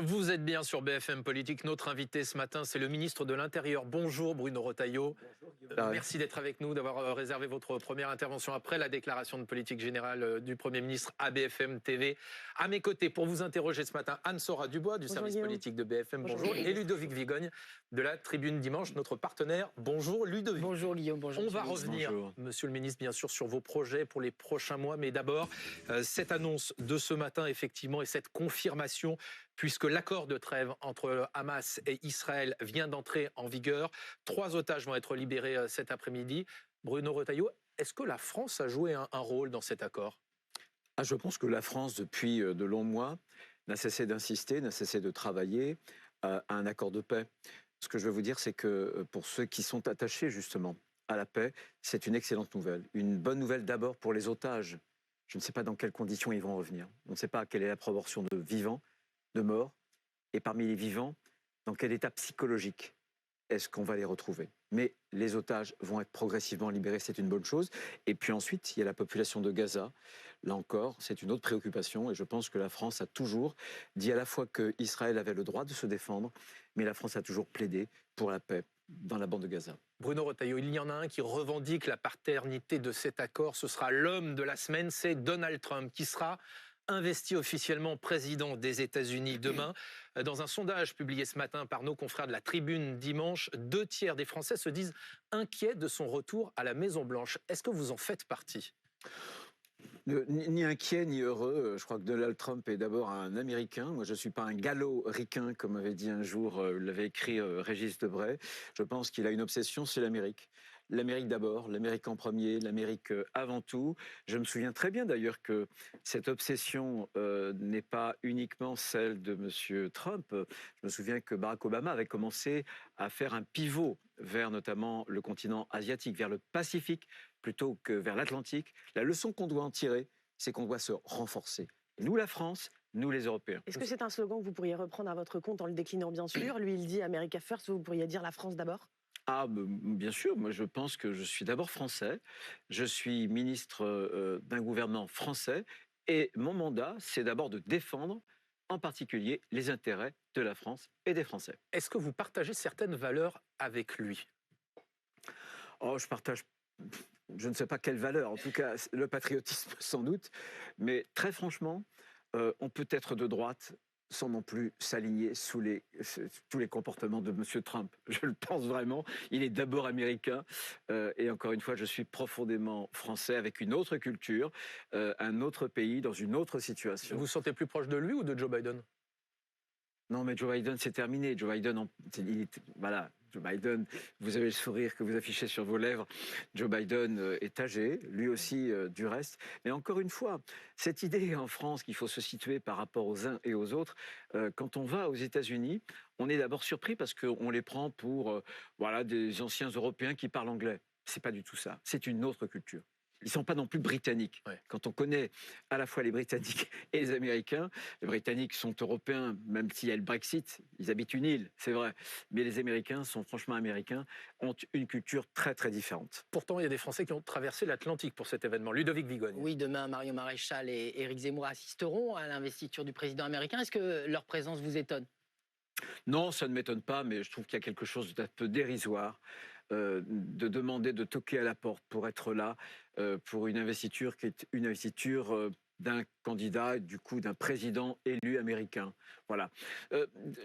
Vous êtes bien sur BFM Politique. Notre invité ce matin, c'est le ministre de l'Intérieur. Bonjour Bruno Retailleau. Merci d'être avec nous, d'avoir réservé votre première intervention après la déclaration de politique générale du Premier ministre à BFM TV. À mes côtés, pour vous interroger ce matin, Anne-Sora Dubois du service politique de BFM. Bonjour. Et Ludovic Vigogne de la Tribune Dimanche, notre partenaire. Bonjour Ludovic. Bonjour Guillaume, bonjour. On va revenir, monsieur le ministre, bien sûr, sur vos projets pour les prochains mois. Mais d'abord, cette annonce de ce matin, effectivement, et cette confirmation, puisque l'accord de trêve entre Hamas et Israël vient d'entrer en vigueur. 3 otages vont être libérés cet après-midi. Bruno Retailleau, est-ce que la France a joué un rôle dans cet accord ? Je pense que la France, depuis de longs mois, n'a cessé d'insister, n'a cessé de travailler à un accord de paix. Ce que je veux vous dire, c'est que pour ceux qui sont attachés justement à la paix, c'est une excellente nouvelle. Une bonne nouvelle d'abord pour les otages. Je ne sais pas dans quelles conditions ils vont revenir. On ne sait pas quelle est la proportion de vivants, de morts, et parmi les vivants, dans quel état psychologique est-ce qu'on va les retrouver. Mais les otages vont être progressivement libérés, c'est une bonne chose. Et puis ensuite, il y a la population de Gaza. Là encore, c'est une autre préoccupation. Et je pense que la France a toujours dit à la fois qu'Israël avait le droit de se défendre, mais la France a toujours plaidé pour la paix dans la bande de Gaza. Bruno Retailleau, il y en a un qui revendique la paternité de cet accord. Ce sera l'homme de la semaine, c'est Donald Trump, qui sera investi officiellement président des États-Unis demain. Dans un sondage publié ce matin par nos confrères de la Tribune Dimanche, 2 tiers des Français se disent inquiets de son retour à la Maison-Blanche. Est-ce que vous en faites partie ? Ni inquiet ni heureux. Je crois que Donald Trump est d'abord un Américain. Moi, je ne suis pas un gallo-ricain, comme avait dit un jour, l'avait écrit Régis Debray. Je pense qu'il a une obsession, c'est l'Amérique. L'Amérique d'abord, l'Amérique en premier, l'Amérique avant tout. Je me souviens très bien d'ailleurs que cette obsession n'est pas uniquement celle de M. Trump. Je me souviens que Barack Obama avait commencé à faire un pivot vers notamment le continent asiatique, vers le Pacifique, plutôt que vers l'Atlantique. La leçon qu'on doit en tirer, c'est qu'on doit se renforcer. Nous, la France, nous, les Européens. Est-ce que c'est un slogan que vous pourriez reprendre à votre compte en le déclinant, bien sûr ? Lui, il dit America First, vous pourriez dire la France d'abord ? Bien sûr, moi je pense que je suis d'abord français, je suis ministre d'un gouvernement français et mon mandat, c'est d'abord de défendre en particulier les intérêts de la France et des Français. Est-ce que vous partagez certaines valeurs avec lui ? Je partage, je ne sais pas quelles valeurs, en tout cas le patriotisme sans doute, mais très franchement, on peut être de droite sans non plus s'aligner sous tous les comportements de M. Trump. Je le pense vraiment. Il est d'abord américain. Et encore une fois, je suis profondément français avec une autre culture, un autre pays, dans une autre situation. Vous vous sentez plus proche de lui ou de Joe Biden ? Non, mais Joe Biden, c'est terminé. Joe Biden, voilà. Joe Biden, vous avez le sourire que vous affichez sur vos lèvres. Joe Biden est âgé, lui aussi du reste. Mais encore une fois, cette idée en France qu'il faut se situer par rapport aux uns et aux autres, quand on va aux États-Unis, on est d'abord surpris parce qu'on les prend pour des anciens Européens qui parlent anglais. C'est pas du tout ça. C'est une autre culture. Ils ne sont pas non plus britanniques. Ouais. Quand on connaît à la fois les Britanniques et les Américains, les Britanniques sont européens, même s'il y a le Brexit, ils habitent une île, c'est vrai. Mais les Américains sont franchement américains, ont une culture très très différente. Pourtant, il y a des Français qui ont traversé l'Atlantique pour cet événement. Ludovic Vigogne. Oui, demain, Marion Maréchal et Éric Zemmour assisteront à l'investiture du président américain. Est-ce que leur présence vous étonne ? Non, ça ne m'étonne pas, mais je trouve qu'il y a quelque chose d'un peu dérisoire de demander de toquer à la porte pour être là pour une investiture qui est une investiture d'un candidat, du coup d'un président élu américain. Voilà.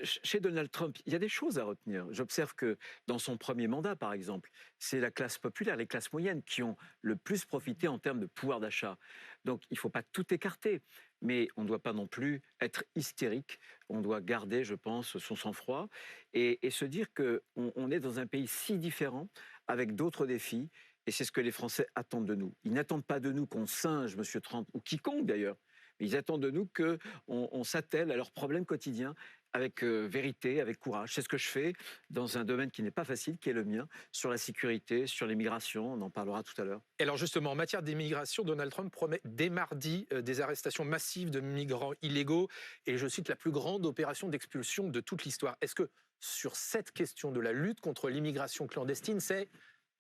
Chez Donald Trump, il y a des choses à retenir. J'observe que dans son premier mandat, par exemple, c'est la classe populaire, les classes moyennes qui ont le plus profité en termes de pouvoir d'achat. Donc il ne faut pas tout écarter. Mais on ne doit pas non plus être hystérique. On doit garder, je pense, son sang-froid et se dire qu'on est dans un pays si différent, avec d'autres défis. Et c'est ce que les Français attendent de nous. Ils n'attendent pas de nous qu'on singe M. Trump, ou quiconque d'ailleurs. Mais ils attendent de nous qu'on s'attelle à leurs problèmes quotidiens avec vérité, avec courage. C'est ce que je fais dans un domaine qui n'est pas facile, qui est le mien, sur la sécurité, sur l'immigration, on en parlera tout à l'heure. Et alors justement, en matière d'immigration, Donald Trump promet dès mardi des arrestations massives de migrants illégaux et, je cite, la plus grande opération d'expulsion de toute l'histoire. Est-ce que sur cette question de la lutte contre l'immigration clandestine, c'est,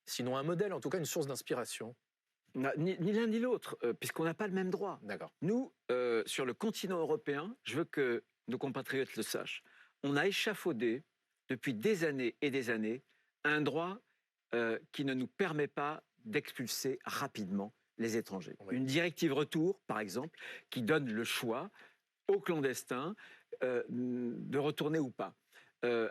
sinon un modèle, en tout cas une source d'inspiration ? Ni l'un ni l'autre, puisqu'on n'a pas le même droit. D'accord. Nous, sur le continent européen, je veux que nos compatriotes le sachent, on a échafaudé depuis des années et des années un droit qui ne nous permet pas d'expulser rapidement les étrangers. Oui. Une directive retour, par exemple, qui donne le choix aux clandestins de retourner ou pas.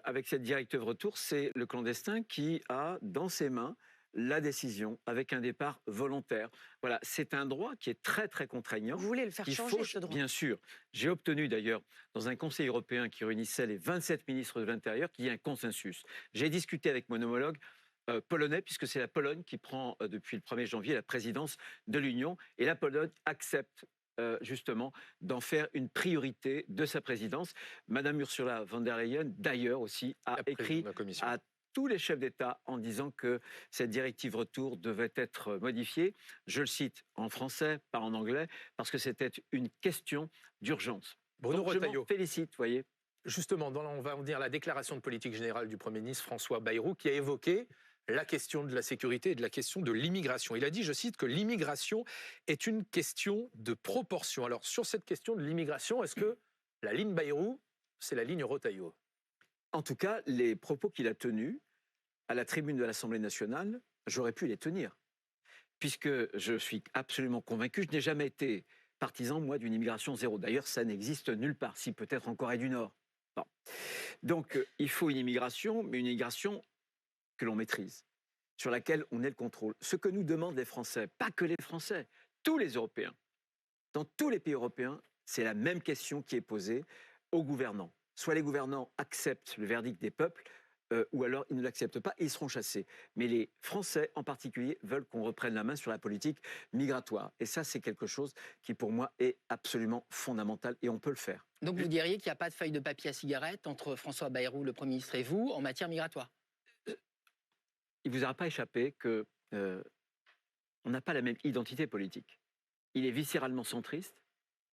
Avec cette directive retour, c'est le clandestin qui a dans ses mains la décision avec un départ volontaire. Voilà, c'est un droit qui est très très contraignant. Vous voulez le faire changer, ce droit? Bien sûr. J'ai obtenu d'ailleurs, dans un Conseil européen qui réunissait les 27 ministres de l'Intérieur, qu'il y ait un consensus. J'ai discuté avec mon homologue polonais, puisque c'est la Pologne qui prend depuis le 1er janvier la présidence de l'Union, et la Pologne accepte justement d'en faire une priorité de sa présidence. Madame Ursula von der Leyen, d'ailleurs aussi, a écrit à tous les chefs d'État en disant que cette directive retour devait être modifiée. Je le cite en français, pas en anglais, parce que c'était une question d'urgence. Bruno Retailleau. Je m'en félicite, vous voyez. Justement, on va en dire la déclaration de politique générale du Premier ministre François Bayrou, qui a évoqué la question de la sécurité et de la question de l'immigration. Il a dit, je cite, que l'immigration est une question de proportion. Alors, sur cette question de l'immigration, est-ce que la ligne Bayrou, c'est la ligne Retailleau? En tout cas, les propos qu'il a tenus à la tribune de l'Assemblée nationale, j'aurais pu les tenir. Puisque je suis absolument convaincu, je n'ai jamais été partisan, moi, d'une immigration zéro. D'ailleurs, ça n'existe nulle part, si peut-être en Corée du Nord. Bon. Donc, il faut une immigration, mais une immigration que l'on maîtrise, sur laquelle on ait le contrôle. Ce que nous demandent les Français, pas que les Français, tous les Européens, dans tous les pays européens, c'est la même question qui est posée aux gouvernants. Soit les gouvernants acceptent le verdict des peuples, ou alors ils ne l'acceptent pas et ils seront chassés. Mais les Français en particulier veulent qu'on reprenne la main sur la politique migratoire. Et ça, c'est quelque chose qui pour moi est absolument fondamental et on peut le faire. Donc vous diriez qu'il n'y a pas de feuille de papier à cigarette entre François Bayrou, le Premier ministre, et vous en matière migratoire? Il ne vous aura pas échappé que on n'a pas la même identité politique. Il est viscéralement centriste,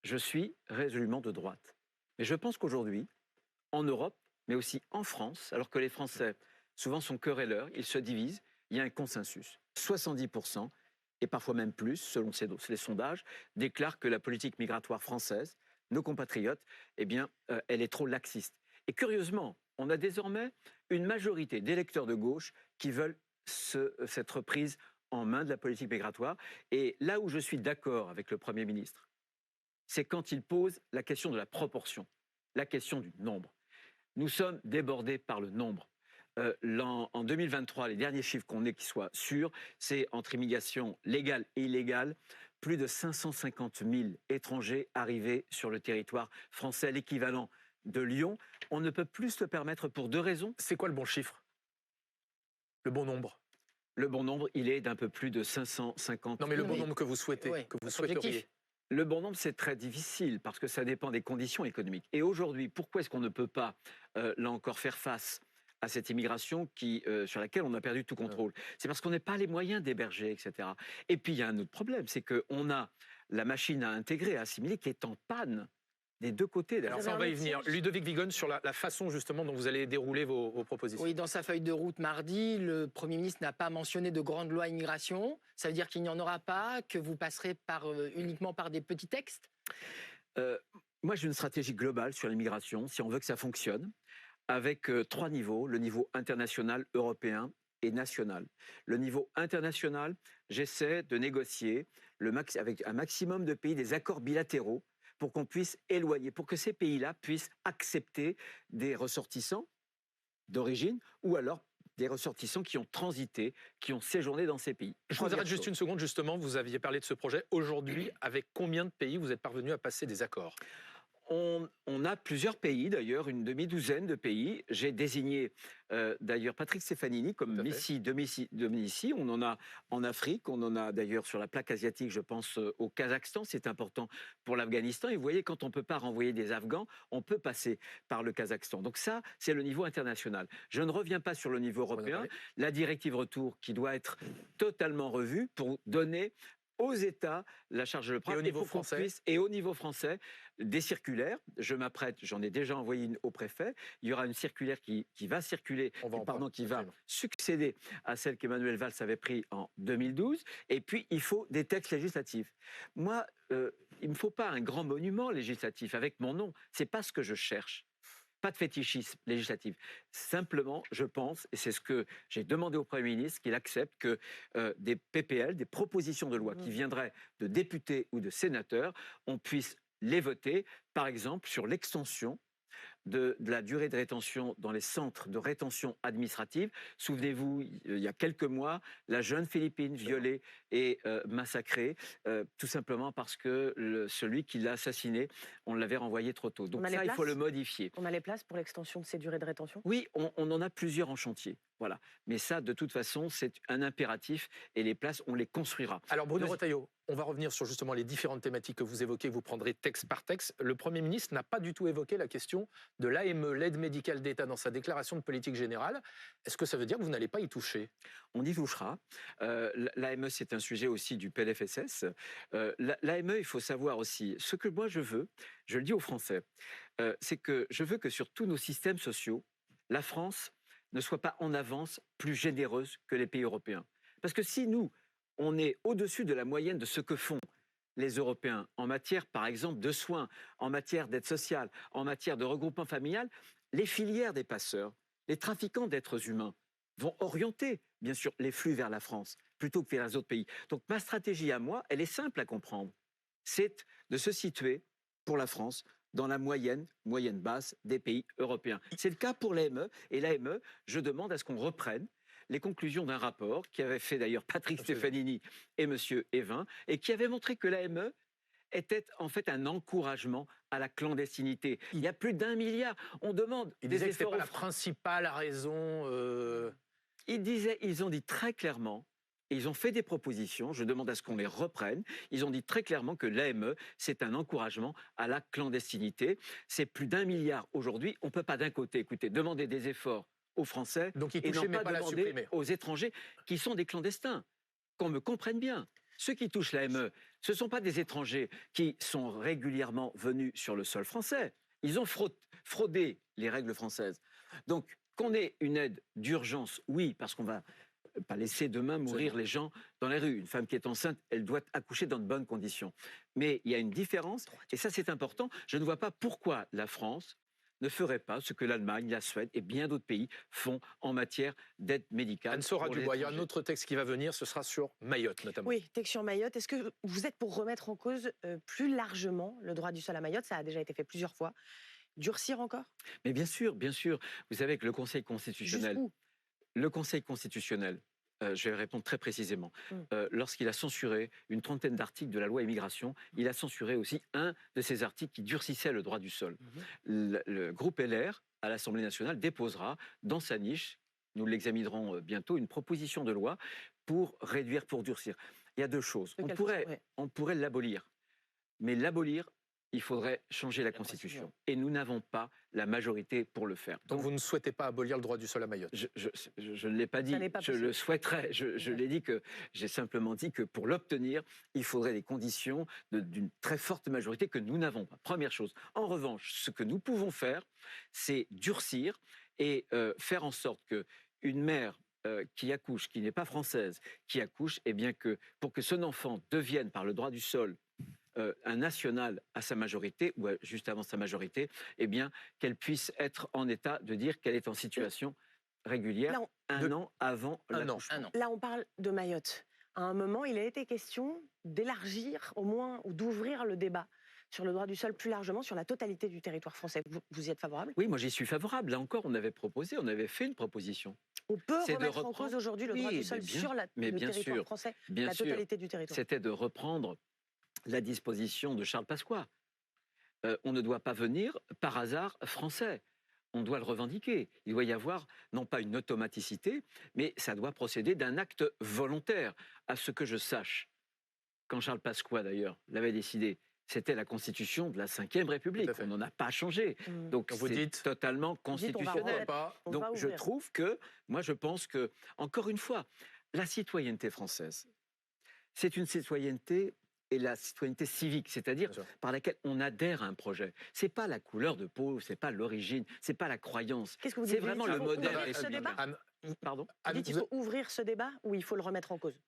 je suis résolument de droite. Mais je pense qu'aujourd'hui, en Europe, mais aussi en France, alors que les Français souvent sont querelleurs, ils se divisent, il y a un consensus. 70%, et parfois même plus, selon les sondages, déclarent que la politique migratoire française, nos compatriotes, eh bien, elle est trop laxiste. Et curieusement, on a désormais une majorité d'électeurs de gauche qui veulent cette reprise en main de la politique migratoire. Et là où je suis d'accord avec le Premier ministre, c'est quand il pose la question de la proportion, la question du nombre. Nous sommes débordés par le nombre. En 2023, les derniers chiffres qu'on ait qui soient sûrs, c'est entre immigration légale et illégale, plus de 550 000 étrangers arrivés sur le territoire français, l'équivalent de Lyon. On ne peut plus se le permettre pour deux raisons. C'est quoi le bon chiffre? Le bon nombre? Le bon nombre, il est d'un peu plus de 550 000. Non, mais le bon nombre que vous souhaitez, oui, que vous souhaiteriez. Le bon nombre, c'est très difficile parce que ça dépend des conditions économiques. Et aujourd'hui, pourquoi est-ce qu'on ne peut pas, là encore, faire face à cette immigration sur laquelle on a perdu tout contrôle? C'est parce qu'on n'a pas les moyens d'héberger, etc. Et puis, il y a un autre problème, c'est qu'on a la machine à intégrer, à assimiler, qui est en panne des deux côtés. Alors ça, on va y venir. Ludovic Vigone, sur la façon justement dont vous allez dérouler vos propositions. Oui, dans sa feuille de route mardi, le Premier ministre n'a pas mentionné de grande loi immigration. Ça veut dire qu'il n'y en aura pas, que vous passerez uniquement par des petits textes? Moi, j'ai une stratégie globale sur l'immigration, si on veut que ça fonctionne, avec trois niveaux, le niveau international, européen et national. Le niveau international, j'essaie de négocier avec un maximum de pays des accords bilatéraux pour qu'on puisse éloigner, pour que ces pays-là puissent accepter des ressortissants d'origine ou alors des ressortissants qui ont transité, qui ont séjourné dans ces pays. Je vous arrête juste une seconde, justement, vous aviez parlé de ce projet. Aujourd'hui, avec combien de pays vous êtes parvenu à passer des accords? On a plusieurs pays, d'ailleurs, une demi-douzaine de pays. J'ai désigné d'ailleurs Patrick Stefanini comme Messie Dominici. On en a en Afrique, on en a d'ailleurs sur la plaque asiatique, je pense au Kazakhstan. C'est important pour l'Afghanistan. Et vous voyez, quand on ne peut pas renvoyer des Afghans, on peut passer par le Kazakhstan. Donc ça, c'est le niveau international. Je ne reviens pas sur le niveau européen. La directive retour qui doit être totalement revue pour donner aux États la charge de le prendre. Et au niveau français, des circulaires. Je m'apprête, j'en ai déjà envoyé une au préfet. Il y aura une circulaire qui va circuler, qui va succéder à celle qu'Emmanuel Valls avait prise en 2012. Et puis, il faut des textes législatifs. Moi, il ne me faut pas un grand monument législatif avec mon nom. C'est pas ce que je cherche. Pas de fétichisme législatif. Simplement, je pense, et c'est ce que j'ai demandé au Premier ministre, qu'il accepte que des PPL, des propositions de loi qui viendraient de députés ou de sénateurs, on puisse les voter, par exemple, sur l'extension de la durée de rétention dans les centres de rétention administrative. Souvenez-vous, il y a quelques mois, la jeune Philippine violée et massacrée, tout simplement parce que celui qui l'a assassinée, on l'avait renvoyé trop tôt. Donc ça, il faut le modifier. On a les places pour l'extension de ces durées de rétention? Oui, on en a plusieurs en chantier. Voilà. Mais ça, de toute façon, c'est un impératif et les places, on les construira. Alors Bruno Retailleau, on va revenir sur justement les différentes thématiques que vous évoquez, vous prendrez texte par texte. Le Premier ministre n'a pas du tout évoqué la question de l'AME, l'aide médicale d'État, dans sa déclaration de politique générale. Est-ce que ça veut dire que vous n'allez pas y toucher? On y touchera. L'AME, c'est un sujet aussi du PLFSS. L'AME, il faut savoir aussi, ce que moi je veux, je le dis aux Français, c'est que je veux que sur tous nos systèmes sociaux, la France ne soit pas en avance plus généreuse que les pays européens. Parce que si nous, on est au-dessus de la moyenne de ce que font les Européens en matière, par exemple, de soins, en matière d'aide sociale, en matière de regroupement familial, les filières des passeurs, les trafiquants d'êtres humains vont orienter, bien sûr, les flux vers la France plutôt que vers les autres pays. Donc ma stratégie à moi, elle est simple à comprendre. C'est de se situer, pour la France, dans la moyenne basse des pays européens. C'est le cas pour l'AME. Et l'AME, je demande à ce qu'on reprenne les conclusions d'un rapport qui avait fait d'ailleurs Patrick Stefanini et M. Evin, et qui avait montré que l'AME était en fait un encouragement à la clandestinité. Il y a plus d'1 milliard. On demande des efforts. C'était pas la principale raison. Ils ont dit très clairement, et ils ont fait des propositions, je demande à ce qu'on les reprenne, ils ont dit très clairement que l'AME, c'est un encouragement à la clandestinité. C'est plus d'1 milliard aujourd'hui. On ne peut pas d'un côté, écoutez, demander des efforts aux Français donc et non pas demander aux étrangers qui sont des clandestins. Qu'on me comprenne bien. Ceux qui touchent l'AME, ce ne sont pas des étrangers qui sont régulièrement venus sur le sol français. Ils ont fraudé les règles françaises. Donc, qu'on ait une aide d'urgence, oui, parce qu'on va pas laisser demain mourir les gens dans les rues. Une femme qui est enceinte, elle doit accoucher dans de bonnes conditions. Mais il y a une différence, et ça c'est important. Je ne vois pas pourquoi la France ne ferait pas ce que l'Allemagne, la Suède et bien d'autres pays font en matière d'aide médicale. Anne-Sora Dubois, il y a un autre texte qui va venir, ce sera sur Mayotte notamment. Oui, texte sur Mayotte. Est-ce que vous êtes pour remettre en cause plus largement le droit du sol à Mayotte? Ça a déjà été fait plusieurs fois. Durcir encore? Mais bien sûr, bien sûr. Vous savez que le Conseil constitutionnel... Jusqu'où? Le Conseil constitutionnel, je vais répondre très précisément, lorsqu'il a censuré une trentaine d'articles de la loi immigration, il a censuré aussi un de ces articles qui durcissait le droit du sol. Le groupe LR, à l'Assemblée nationale, déposera dans sa niche, nous l'examinerons bientôt, une proposition de loi pour réduire, pour durcir. Il y a deux choses. On pourrait l'abolir, mais l'abolir, il faudrait changer la Constitution. Et nous n'avons pas la majorité pour le faire. Donc vous ne souhaitez pas abolir le droit du sol à Mayotte? Je ne l'ai pas dit, je le souhaiterais. Je l'ai dit que j'ai simplement dit que pour l'obtenir, il faudrait des conditions d'une très forte majorité que nous n'avons pas. Première chose. En revanche, ce que nous pouvons faire, c'est durcir et faire en sorte qu'une mère qui accouche, qui n'est pas française, qui accouche, eh bien que pour que son enfant devienne par le droit du sol un national à sa majorité, ou juste avant sa majorité, eh bien, qu'elle puisse être en état de dire qu'elle est en situation régulière un an avant l'accouchement. Là, on parle de Mayotte. À un moment, il a été question d'élargir, au moins, ou d'ouvrir le débat sur le droit du sol plus largement, sur la totalité du territoire français. Vous y êtes favorable? Oui, moi j'y suis favorable. Là encore, on avait fait une proposition. On peut remettre en cause aujourd'hui le droit du sol sur le territoire français, la totalité du territoire. C'était de reprendre la disposition de Charles Pasqua. On ne doit pas venir par hasard français. On doit le revendiquer. Il doit y avoir non pas une automaticité, mais ça doit procéder d'un acte volontaire. À ce que je sache, quand Charles Pasqua d'ailleurs l'avait décidé, c'était la Constitution de la Ve République. On n'en a pas changé. Donc c'est totalement constitutionnel. Donc je trouve que, moi je pense que, encore une fois, la citoyenneté française, c'est une citoyenneté et la citoyenneté civique, c'est-à-dire par laquelle on adhère à un projet. C'est pas la couleur de peau, c'est pas l'origine, c'est pas la croyance. C'est vraiment le modèle républicain. Pardon. Vous dites qu'il faut ouvrir ce débat ou il faut le remettre en cause?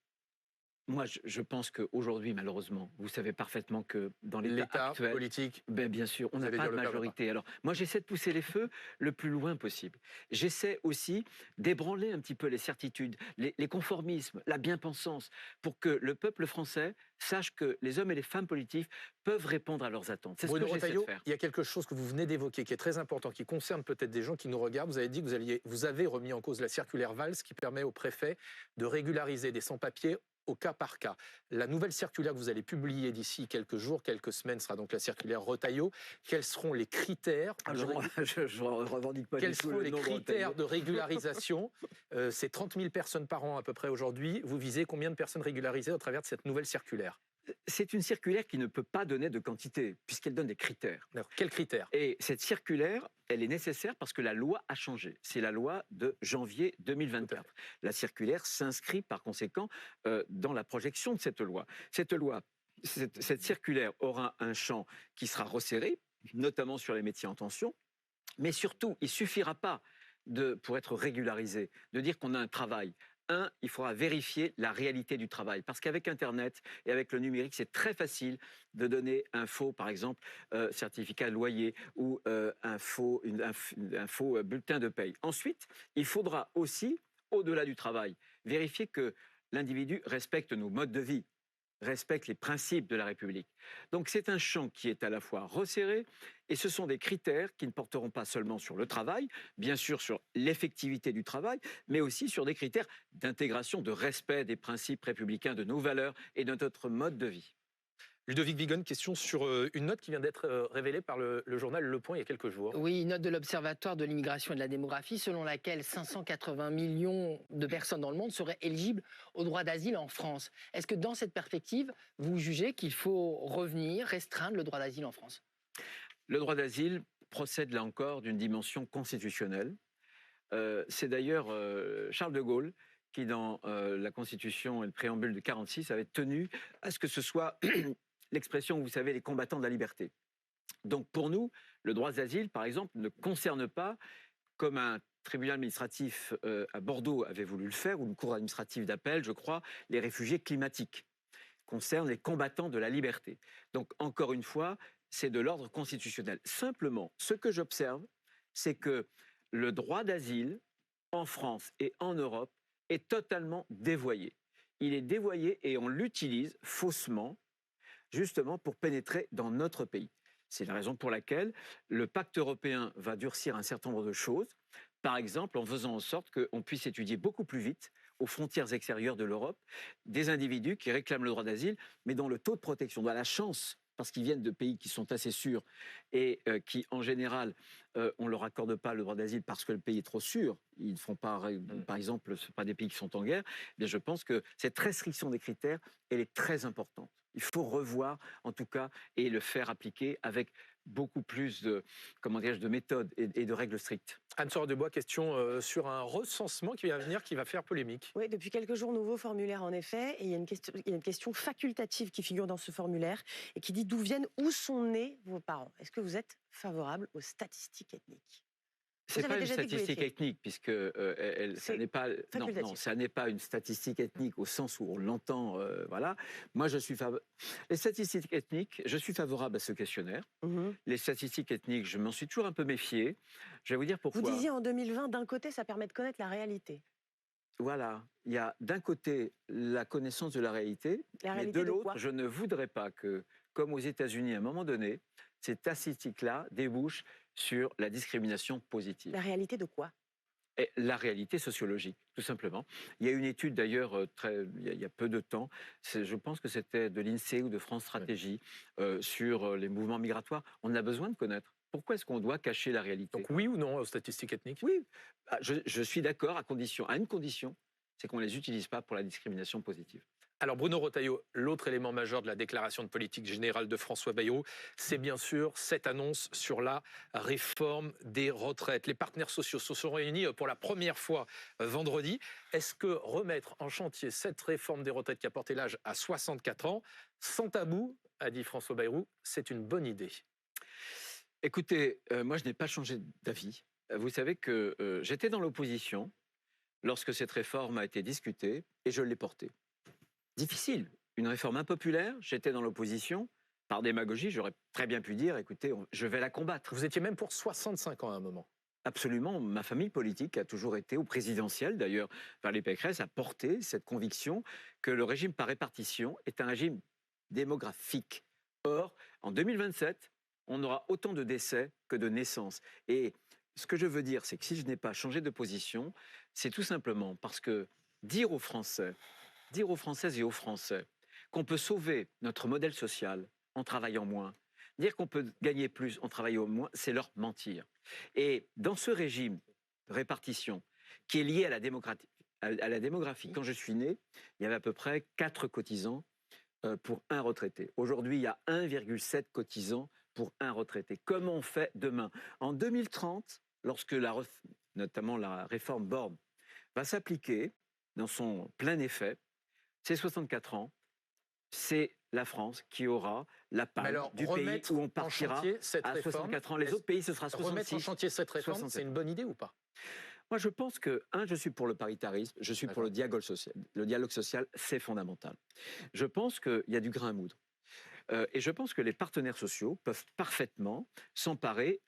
Moi, je pense qu'aujourd'hui, malheureusement, vous savez parfaitement que dans l'état L'État actuel, politique, ben, bien sûr, on vous n'a allez pas dire de le père va pas. majorité. Alors, moi, j'essaie de pousser les feux le plus loin possible. J'essaie aussi d'ébranler un petit peu les certitudes, les conformismes, la bien-pensance, pour que le peuple français sache que les hommes et les femmes politiques peuvent répondre à leurs attentes. C'est ce Bruno que j'essaie de Retailleau, faire. il y a quelque chose que vous venez d'évoquer qui est très important, qui concerne peut-être des gens qui nous regardent. Vous avez dit que vous avez remis en cause la circulaire Valls qui permet au préfet de régulariser des sans-papiers au cas par cas. La nouvelle circulaire que vous allez publier d'ici quelques jours, quelques semaines, sera donc la circulaire Retailleau. Quels seront les critères Ah, de je revendique pas Quels du tout seront le les nom de critères Retailleau. de régularisation C'est 30 000 personnes par an à peu près aujourd'hui. Vous visez combien de personnes régularisées au travers de cette nouvelle circulaire? C'est une circulaire qui ne peut pas donner de quantité, puisqu'elle donne des critères. Quels critères? Et cette circulaire, elle est nécessaire parce que la loi a changé. C'est la loi de janvier 2024. La circulaire s'inscrit par conséquent dans la projection de cette loi. Cette circulaire aura un champ qui sera resserré, notamment sur les métiers en tension, mais surtout, il ne suffira pas, pour être régularisé, de dire qu'on a un travail. Il faudra vérifier la réalité du travail. Parce qu'avec Internet et avec le numérique, c'est très facile de donner un faux, par exemple, certificat de loyer ou un faux bulletin de paye. Ensuite, il faudra aussi, au-delà du travail, vérifier que l'individu respecte nos modes de vie, respecte les principes de la République. Donc c'est un champ qui est à la fois resserré et ce sont des critères qui ne porteront pas seulement sur le travail, bien sûr sur l'effectivité du travail, mais aussi sur des critères d'intégration, de respect des principes républicains, de nos valeurs et de notre mode de vie. Ludovic Vigon, question sur une note qui vient d'être révélée par le journal Le Point il y a quelques jours. Oui, une note de l'Observatoire de l'immigration et de la démographie selon laquelle 580 millions de personnes dans le monde seraient éligibles au droit d'asile en France. Est-ce que dans cette perspective, vous jugez qu'il faut revenir, restreindre le droit d'asile en France? Le droit d'asile procède là encore d'une dimension constitutionnelle. C'est d'ailleurs Charles de Gaulle qui, dans la Constitution et le préambule de 1946, avait tenu à ce que ce soit l'expression, vous savez, les combattants de la liberté. Donc pour nous, le droit d'asile, par exemple, ne concerne pas, comme un tribunal administratif à Bordeaux avait voulu le faire, ou une cour administrative d'appel, je crois, les réfugiés climatiques. Concerne les combattants de la liberté. Donc encore une fois, c'est de l'ordre constitutionnel. Simplement, ce que j'observe, c'est que le droit d'asile en France et en Europe est totalement dévoyé. Il est dévoyé et on l'utilise faussement, justement pour pénétrer dans notre pays. C'est la raison pour laquelle le pacte européen va durcir un certain nombre de choses, par exemple en faisant en sorte qu'on puisse étudier beaucoup plus vite, aux frontières extérieures de l'Europe, des individus qui réclament le droit d'asile, mais dont le taux de protection, dont la chance, parce qu'ils viennent de pays qui sont assez sûrs et qui, en général, on ne leur accorde pas le droit d'asile parce que le pays est trop sûr. Ils ne font pas, par exemple, ce pas des pays qui sont en guerre. Mais je pense que cette restriction des critères, elle est très importante. Il faut revoir, en tout cas, et le faire appliquer avec beaucoup plus de, de méthodes et de règles strictes. Anne Sorel-Debois, question sur un recensement qui va venir, qui va faire polémique. Oui, depuis quelques jours, nouveau formulaire en effet. Et il y a une question facultative qui figure dans ce formulaire et qui dit d'où viennent, où sont nés vos parents. Est-ce que vous êtes favorable aux statistiques ethniques? C'est pas une statistique ethnique, puisque ça n'est pas, non, ça n'est pas une statistique ethnique au sens où on l'entend. Voilà. Moi, les statistiques ethniques, je suis favorable à ce questionnaire. Les statistiques ethniques, je m'en suis toujours un peu méfié. Je vais vous dire pourquoi. Vous disiez en 2020, d'un côté, ça permet de connaître la réalité. Voilà, il y a d'un côté la connaissance de la réalité, mais de l'autre, je ne voudrais pas que, comme aux États-Unis à un moment donné, ces statistiques-là débouchent sur la discrimination positive. La réalité de quoi? Et la réalité sociologique, tout simplement. Il y a une étude d'ailleurs, il y a peu de temps, je pense que c'était de l'INSEE ou de France Stratégie, sur les mouvements migratoires. On a besoin de connaître. Pourquoi est-ce qu'on doit cacher la réalité? Donc oui ou non aux statistiques ethniques? Oui, je suis d'accord à une condition, c'est qu'on ne les utilise pas pour la discrimination positive. Alors Bruno Retailleau, l'autre élément majeur de la déclaration de politique générale de François Bayrou, c'est bien sûr cette annonce sur la réforme des retraites. Les partenaires sociaux se sont réunis pour la première fois vendredi. Est-ce que remettre en chantier cette réforme des retraites qui a porté l'âge à 64 ans, sans tabou, a dit François Bayrou, c'est une bonne idée? Écoutez, moi je n'ai pas changé d'avis. Vous savez que j'étais dans l'opposition lorsque cette réforme a été discutée et je l'ai portée. difficile, une réforme impopulaire. J'étais dans l'opposition. Par démagogie, j'aurais très bien pu dire, écoutez, je vais la combattre. Vous étiez même pour 65 ans à un moment. Absolument, ma famille politique a toujours été, au présidentiel d'ailleurs, Valérie Pécresse a porté cette conviction que le régime par répartition est un régime démographique. Or, en 2027, on aura autant de décès que de naissances. Et ce que je veux dire, c'est que si je n'ai pas changé de position, c'est tout simplement parce que dire aux Françaises et aux Français qu'on peut sauver notre modèle social en travaillant moins, dire qu'on peut gagner plus en travaillant moins, c'est leur mentir. Et dans ce régime de répartition qui est lié à la démographie, quand je suis né, il y avait à peu près 4 cotisants pour un retraité. Aujourd'hui, il y a 1,7 cotisants pour un retraité. Comment on fait demain? En 2030, lorsque notamment la réforme Borne va s'appliquer dans son plein effet, c'est 64 ans, c'est la France qui aura la palme du pays où on partira à 64 ans. Les autres pays, ce sera 66. Remettre en chantier cette réforme, c'est une bonne idée ou pas? Moi, je pense que, je suis pour le paritarisme, je suis pour le dialogue social. Le dialogue social, c'est fondamental. Je pense qu'il y a du grain à moudre. Et je pense que les partenaires sociaux peuvent parfaitement s'emparer,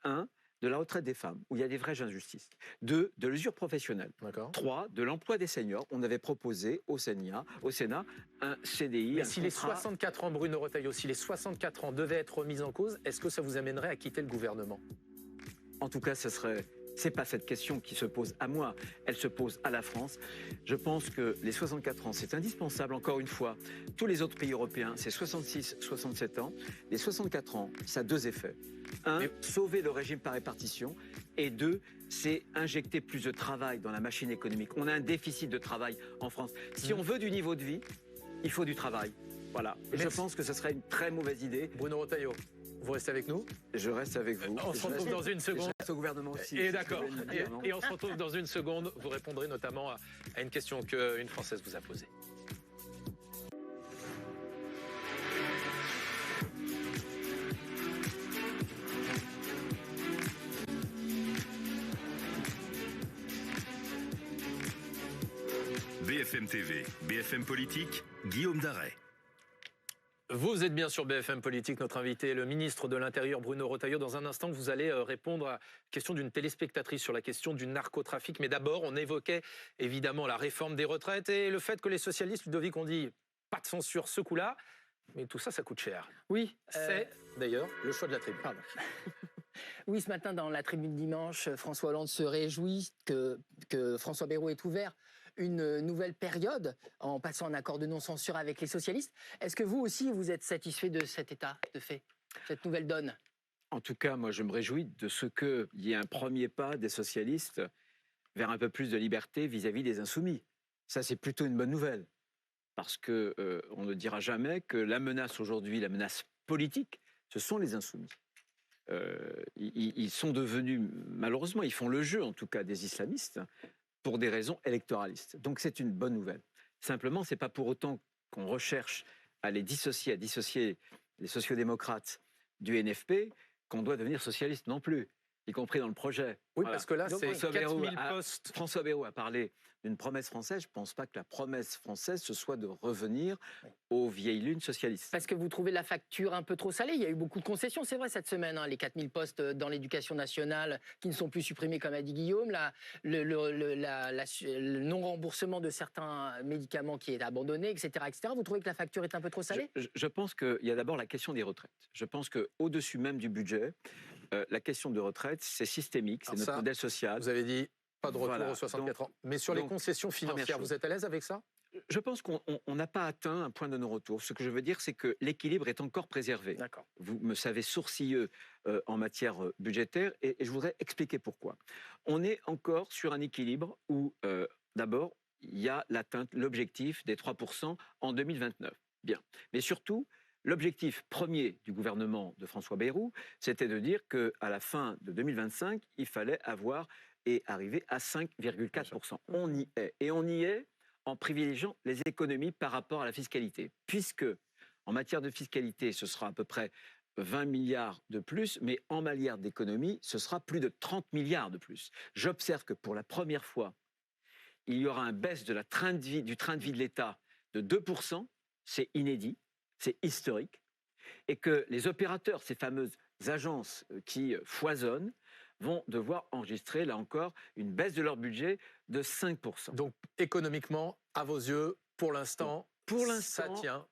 de la retraite des femmes, où il y a des vraies injustices. 2, de l'usure professionnelle. 3, de l'emploi des seniors. On avait proposé au Sénat un CDI. Mais si les 64 ans, Bruno Retailleau, si les 64 ans devaient être remis en cause, est-ce que ça vous amènerait à quitter le gouvernement? En tout cas, c'est pas cette question qui se pose à moi, elle se pose à la France. Je pense que les 64 ans, c'est indispensable. Encore une fois, tous les autres pays européens, c'est 66, 67 ans. Les 64 ans, ça a 2 effets. 1, sauver le régime par répartition. Et 2, c'est injecter plus de travail dans la machine économique. On a un déficit de travail en France. Si on veut du niveau de vie, il faut du travail. Voilà. Et je pense que ce serait une très mauvaise idée. Bruno Retailleau, vous restez avec nous? Je reste avec vous. On se retrouve dans une seconde. Je reste au gouvernement aussi. Et d'accord. Et on se retrouve dans une seconde. Vous répondrez notamment à une question qu'une Française vous a posée. BFM TV, BFM Politique, Guillaume Daret. Vous êtes bien sur BFM Politique, notre invité est le ministre de l'Intérieur Bruno Retailleau. Dans un instant, vous allez répondre à la question d'une téléspectatrice sur la question du narcotrafic. Mais d'abord, on évoquait évidemment la réforme des retraites et le fait que les socialistes, Ludovic, ont dit pas de censure ce coup-là. Mais tout ça, ça coûte cher. Oui. C'est d'ailleurs le choix de la tribune. Pardon. Oui, ce matin, dans la tribune dimanche, François Hollande se réjouit que François Bayrou ait ouvert une nouvelle période en passant un accord de non-censure avec les socialistes. Est-ce que vous aussi, vous êtes satisfait de cet état de fait, cette nouvelle donne? En tout cas, moi, je me réjouis de ce qu'il y ait un premier pas des socialistes vers un peu plus de liberté vis-à-vis des insoumis. Ça, c'est plutôt une bonne nouvelle. Parce qu'on ne dira jamais que la menace aujourd'hui, la menace politique, ce sont les insoumis. Ils sont devenus, malheureusement, ils font le jeu, en tout cas, des islamistes, pour des raisons électoralistes. Donc c'est une bonne nouvelle. Simplement, ce n'est pas pour autant qu'on recherche à dissocier les sociodémocrates du NFP qu'on doit devenir socialiste non plus, y compris dans le projet. Oui, voilà. Parce que là, c'est 4000 postes. François Bayrou a parlé d'une promesse française. Je ne pense pas que la promesse française, ce soit de revenir aux vieilles lunes socialistes. Parce que vous trouvez la facture un peu trop salée. Il y a eu beaucoup de concessions, c'est vrai, cette semaine. Les 4000 postes dans l'éducation nationale qui ne sont plus supprimés, comme a dit Guillaume. Le non-remboursement de certains médicaments qui est abandonné, etc., etc. Vous trouvez que la facture est un peu trop salée? Je pense qu'il y a d'abord la question des retraites. Je pense qu'au-dessus même du budget, la question de retraite, c'est systémique, c'est notre modèle social. Vous avez dit pas de retour aux 64 ans. Mais sur les concessions financières, vous êtes à l'aise avec ça? Je pense qu'on n'a pas atteint un point de non-retour. Ce que je veux dire, c'est que l'équilibre est encore préservé. Vous me savez sourcilleux en matière budgétaire et je voudrais expliquer pourquoi. On est encore sur un équilibre où, d'abord, il y a l'objectif des 3% en 2029. Bien. Mais surtout, l'objectif premier du gouvernement de François Bayrou, c'était de dire qu'à la fin de 2025, il fallait avoir et arriver à 5,4%. On y est. Et on y est en privilégiant les économies par rapport à la fiscalité. Puisque, en matière de fiscalité, ce sera à peu près 20 milliards de plus, mais en matière d'économie, ce sera plus de 30 milliards de plus. J'observe que pour la première fois, il y aura une baisse du train de vie de l'État de 2%, c'est inédit, c'est historique, et que les opérateurs, ces fameuses agences qui foisonnent, vont devoir enregistrer, là encore, une baisse de leur budget de 5%. Donc, économiquement, à vos yeux, pour l'instant, ça tient.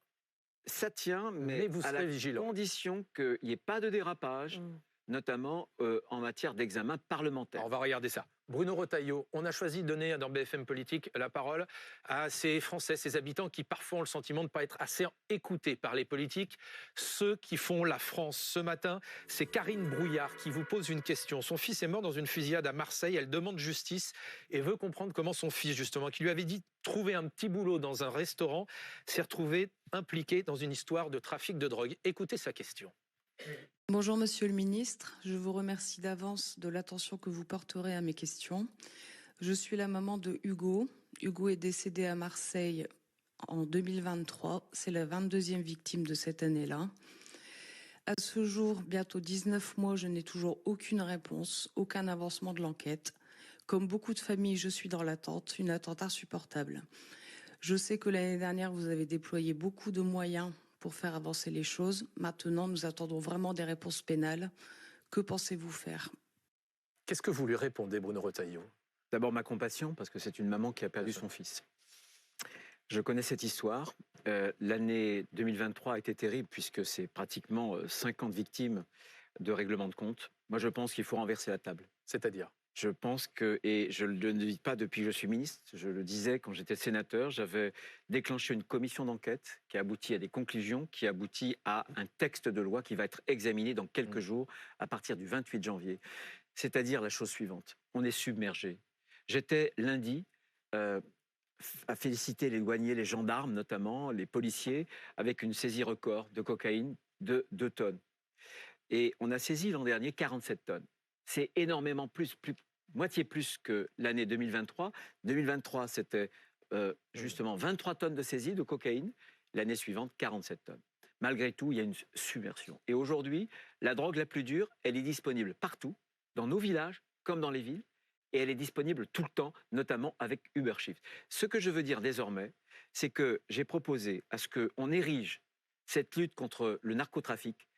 Ça tient, mais vous à serez la vigilant. condition qu'il n'y ait pas de dérapage, notamment en matière d'examen parlementaire. Alors, on va regarder ça. Bruno Retailleau, on a choisi de donner dans BFM Politique la parole à ces Français, ces habitants qui parfois ont le sentiment de ne pas être assez écoutés par les politiques, ceux qui font la France. Ce matin, c'est Karine Brouillard qui vous pose une question. Son fils est mort dans une fusillade à Marseille, elle demande justice et veut comprendre comment son fils, justement, qui lui avait dit trouver un petit boulot dans un restaurant, s'est retrouvé impliqué dans une histoire de trafic de drogue. Écoutez sa question. Bonjour Monsieur le Ministre, je vous remercie d'avance de l'attention que vous porterez à mes questions. Je suis la maman de Hugo. Hugo est décédé à Marseille en 2023. C'est la 22e victime de cette année-là. À ce jour, bientôt 19 mois, je n'ai toujours aucune réponse, aucun avancement de l'enquête. Comme beaucoup de familles, je suis dans l'attente, une attente insupportable. Je sais que l'année dernière, vous avez déployé beaucoup de moyens pour faire avancer les choses. Maintenant, nous attendons vraiment des réponses pénales. Que pensez-vous faire? Qu'est-ce que vous lui répondez, Bruno Retailleau? D'abord, ma compassion, parce que c'est une maman qui a perdu son fils. Je connais cette histoire. L'année 2023 a été terrible, puisque c'est pratiquement 50 victimes de règlement de compte. Moi, je pense qu'il faut renverser la table. C'est-à-dire? Je pense que, et je ne le dis pas depuis que je suis ministre, je le disais quand j'étais sénateur, j'avais déclenché une commission d'enquête qui a abouti à des conclusions, qui a abouti à un texte de loi qui va être examiné dans quelques jours, à partir du 28 janvier. C'est-à-dire la chose suivante, on est submergé. J'étais lundi à féliciter les douaniers, les gendarmes notamment, les policiers, avec une saisie record de cocaïne de 2 tonnes. Et on a saisi l'an dernier 47 tonnes. C'est énormément moitié plus que l'année 2023. 2023, c'était justement 23 tonnes de saisie de cocaïne. L'année suivante, 47 tonnes. Malgré tout, il y a une submersion. Et aujourd'hui, la drogue la plus dure, elle est disponible partout, dans nos villages comme dans les villes. Et elle est disponible tout le temps, notamment avec Uber Shift. Ce que je veux dire désormais, c'est que j'ai proposé à ce qu'on érige cette lutte contre le narcotrafic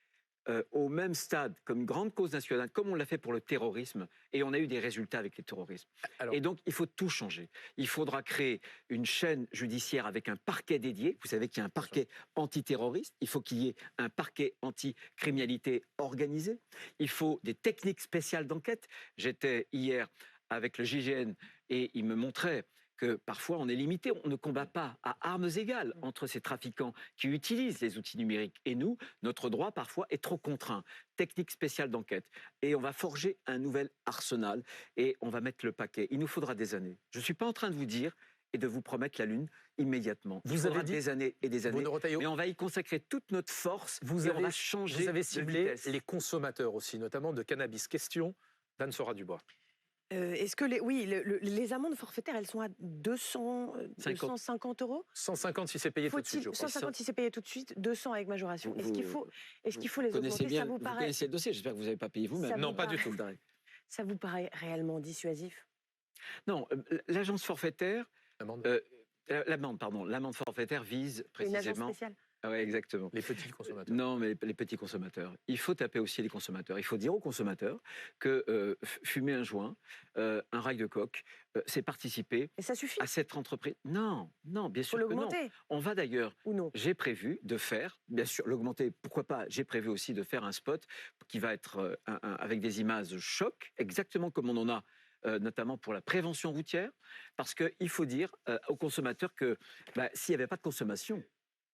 au même stade comme une grande cause nationale, comme on l'a fait pour le terrorisme, et on a eu des résultats avec les terrorismes. Et donc, il faut tout changer. Il faudra créer une chaîne judiciaire avec un parquet dédié. Vous savez qu'il y a un parquet antiterroriste. Il faut qu'il y ait un parquet anti-criminalité organisé. Il faut des techniques spéciales d'enquête. J'étais hier avec le GIGN et il me montrait que parfois on est limité, on ne combat pas à armes égales entre ces trafiquants qui utilisent les outils numériques. Et nous, notre droit parfois est trop contraint. Technique spéciale d'enquête. Et on va forger un nouvel arsenal et on va mettre le paquet. Il nous faudra des années. Je ne suis pas en train de vous dire et de vous promettre la lune immédiatement. Vous avez dit des années et des années, mais on va y consacrer toute notre force. Vous on va changer. Vous avez ciblé de vitesse. les consommateurs aussi, notamment de cannabis. Question d'Anne Sora-Dubois. Est-ce que les amendes forfaitaires, elles sont à 250 euros? 150 si c'est payé tout de suite, je crois. 150 si c'est payé tout de suite, 200 avec majoration. Est-ce qu'il faut les augmenter? Bien, Ça vous paraît... Vous connaissez le dossier, j'espère que vous n'avez pas payé vous-même. Non, pas du tout. Ça vous paraît réellement dissuasif? Non, l'agence forfaitaire... L'amende. L'amende forfaitaire vise précisément... Une agence spéciale? Oui, exactement. Les petits consommateurs. Non, mais les petits consommateurs. Il faut taper aussi les consommateurs. Il faut dire aux consommateurs que fumer un joint, un rail de coke, c'est participer Et ça suffit? à cette entreprise. Non, bien sûr Faut que non. l'augmenter? On va d'ailleurs, Ou non? j'ai prévu de faire, bien sûr, l'augmenter, pourquoi pas, j'ai prévu aussi de faire un spot qui va être avec des images choc, exactement comme on en a notamment pour la prévention routière, parce qu'il faut dire aux consommateurs que s'il n'y avait pas de consommation,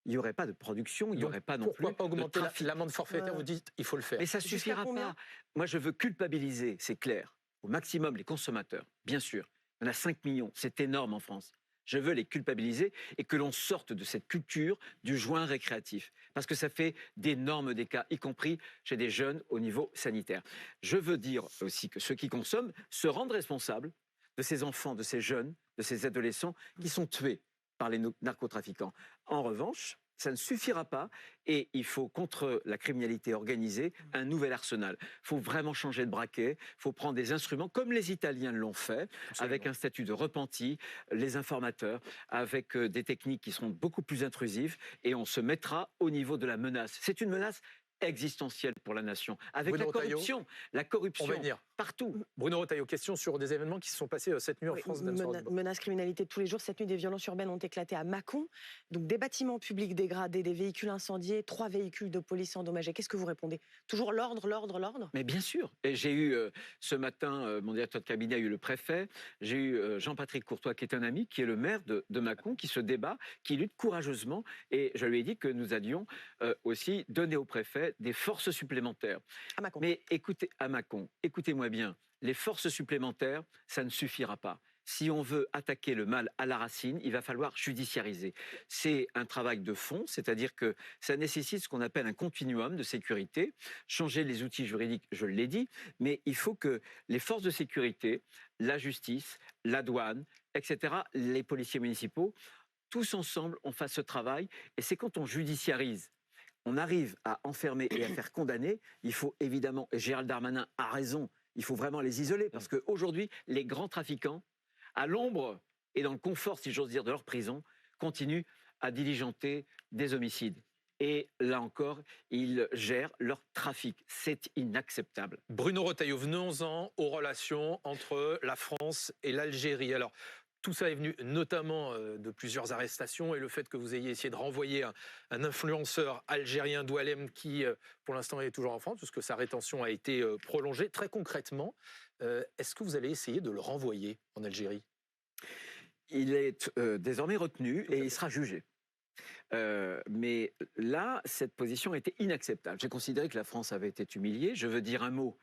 il n'y aurait pas de production, il n'y aurait pas non plus pourquoi pas augmenter de trafic. l'amende forfaitaire? Vous dites il faut le faire. Mais ça ne suffira pas. Moi, je veux culpabiliser, c'est clair, au maximum les consommateurs, bien sûr. Il y en a 5 millions, c'est énorme en France. Je veux les culpabiliser et que l'on sorte de cette culture du joint récréatif. Parce que ça fait d'énormes dégâts, y compris chez des jeunes au niveau sanitaire. Je veux dire aussi que ceux qui consomment se rendent responsables de ces enfants, de ces jeunes, de ces adolescents qui sont tués par les narcotrafiquants. En revanche, ça ne suffira pas et il faut, contre la criminalité organisée, un nouvel arsenal. Il faut vraiment changer de braquet, il faut prendre des instruments comme les Italiens l'ont fait, avec un statut de repenti, les informateurs, avec des techniques qui seront beaucoup plus intrusives et on se mettra au niveau de la menace. C'est une menace existentielle pour la nation, avec Bruno la corruption on va venir. partout. Bruno Retailleau, question sur des événements qui se sont passés cette nuit en France. Menaces, criminalité de tous les jours. Cette nuit, des violences urbaines ont éclaté à Mâcon. Donc des bâtiments publics dégradés, des véhicules incendiés, 3 véhicules de police endommagés. Qu'est-ce que vous répondez? Toujours l'ordre, l'ordre, l'ordre? Mais bien sûr. Et j'ai eu ce matin, mon directeur de cabinet a eu le préfet, j'ai eu Jean-Patrick Courtois qui est un ami, qui est le maire de Mâcon, qui se débat, qui lutte courageusement. Et je lui ai dit que nous allions aussi donner au préfet des forces supplémentaires. À Mâcon. Mais écoutez, à Mâcon, écoutez-moi bien, les forces supplémentaires, ça ne suffira pas. Si on veut attaquer le mal à la racine, il va falloir judiciariser. C'est un travail de fond, c'est-à-dire que ça nécessite ce qu'on appelle un continuum de sécurité, changer les outils juridiques, je l'ai dit, mais il faut que les forces de sécurité, la justice, la douane, etc., les policiers municipaux, tous ensemble, on fasse ce travail. Et c'est quand on judiciarise, on arrive à enfermer et à faire condamner, il faut évidemment, et Gérald Darmanin a raison, il faut vraiment les isoler, parce qu'aujourd'hui, les grands trafiquants, à l'ombre et dans le confort, si j'ose dire, de leur prison, continuent à diligenter des homicides. Et là encore, ils gèrent leur trafic. C'est inacceptable. Bruno Retailleau, venons-en aux relations entre la France et l'Algérie. Alors, tout ça est venu notamment de plusieurs arrestations et le fait que vous ayez essayé de renvoyer un influenceur algérien, Doualem, qui pour l'instant est toujours en France, puisque sa rétention a été prolongée. Très concrètement, est-ce que vous allez essayer de le renvoyer en Algérie? Il est désormais retenu et il sera jugé. Mais là, cette position était inacceptable. J'ai considéré que la France avait été humiliée. Je veux dire un mot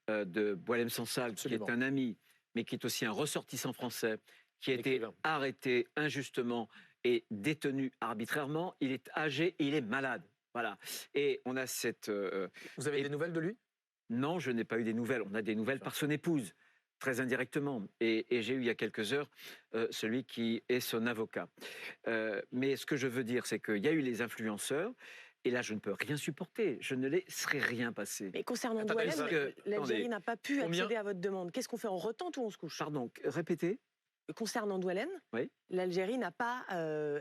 de Boualem Sansal, qui est un ami, mais qui est aussi un ressortissant français, qui a été arrêté injustement et détenu arbitrairement. Il est âgé et il est malade. Voilà. Et on a cette... Vous avez des nouvelles de lui? Non, je n'ai pas eu des nouvelles. On a des nouvelles par son épouse, très indirectement. Et j'ai eu il y a quelques heures celui qui est son avocat. Mais ce que je veux dire, c'est qu'il y a eu les influenceurs. Et là, je ne peux rien supporter. Je ne laisserai rien passer. Mais concernant Doualem, l'Algérie n'a pas pu accéder à votre demande. Qu'est-ce qu'on fait? On retente ou on se couche? Pardon, répétez. Concernant Doualem, l'Algérie n'a pas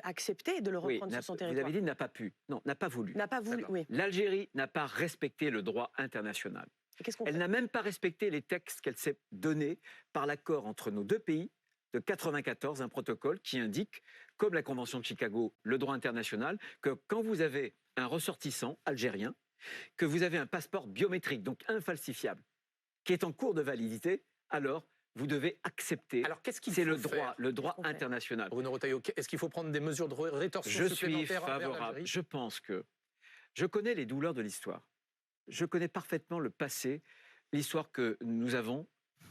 accepté de le reprendre sur son territoire. Vous avez dit n'a pas pu. Non, n'a pas voulu. N'a pas voulu, oui. L'Algérie n'a pas respecté le droit international. Elle n'a même pas respecté les textes qu'elle s'est donnés par l'accord entre nos deux pays de 1994, un protocole qui indique, comme la Convention de Chicago, le droit international, que quand vous avez un ressortissant algérien, que vous avez un passeport biométrique, donc infalsifiable, qui est en cours de validité, alors vous devez accepter. Alors qu'est-ce qu'il faut faire? Le droit international. Bruno Retailleau, est-ce qu'il faut prendre des mesures de rétorsion supplémentaires? Je suis favorable. Je pense que je connais les douleurs de l'histoire. Je connais parfaitement le passé, l'histoire que nous avons,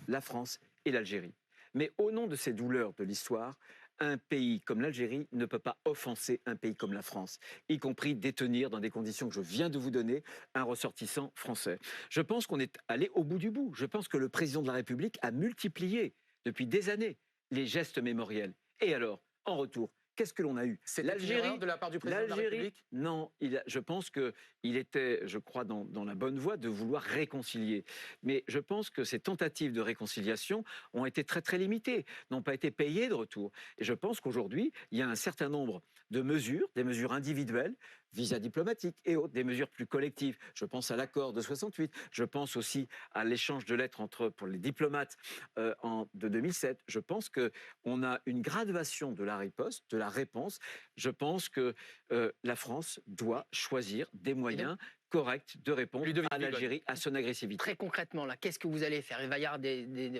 la France et l'Algérie. Mais au nom de ces douleurs de l'histoire, un pays comme l'Algérie ne peut pas offenser un pays comme la France, y compris détenir, dans des conditions que je viens de vous donner, un ressortissant français. Je pense qu'on est allé au bout du bout. Je pense que le président de la République a multiplié depuis des années les gestes mémoriels. Et alors, en retour, qu'est-ce que l'on a eu? C'est l'Algérie de la part du président de la République? Non, je pense qu'il était, je crois, dans la bonne voie de vouloir réconcilier. Mais je pense que ces tentatives de réconciliation ont été très très limitées, n'ont pas été payées de retour. Et je pense qu'aujourd'hui, il y a un certain nombre de mesures, des mesures individuelles, visas diplomatiques et autres, des mesures plus collectives. Je pense à l'accord de 68, je pense aussi à l'échange de lettres pour les diplomates de 2007. Je pense qu'on a une graduation de la riposte, de la réponse. Je pense que la France doit choisir des moyens corrects de répondre à l'Algérie, à son agressivité. Très concrètement, là, qu'est-ce que vous allez faire? Il va y avoir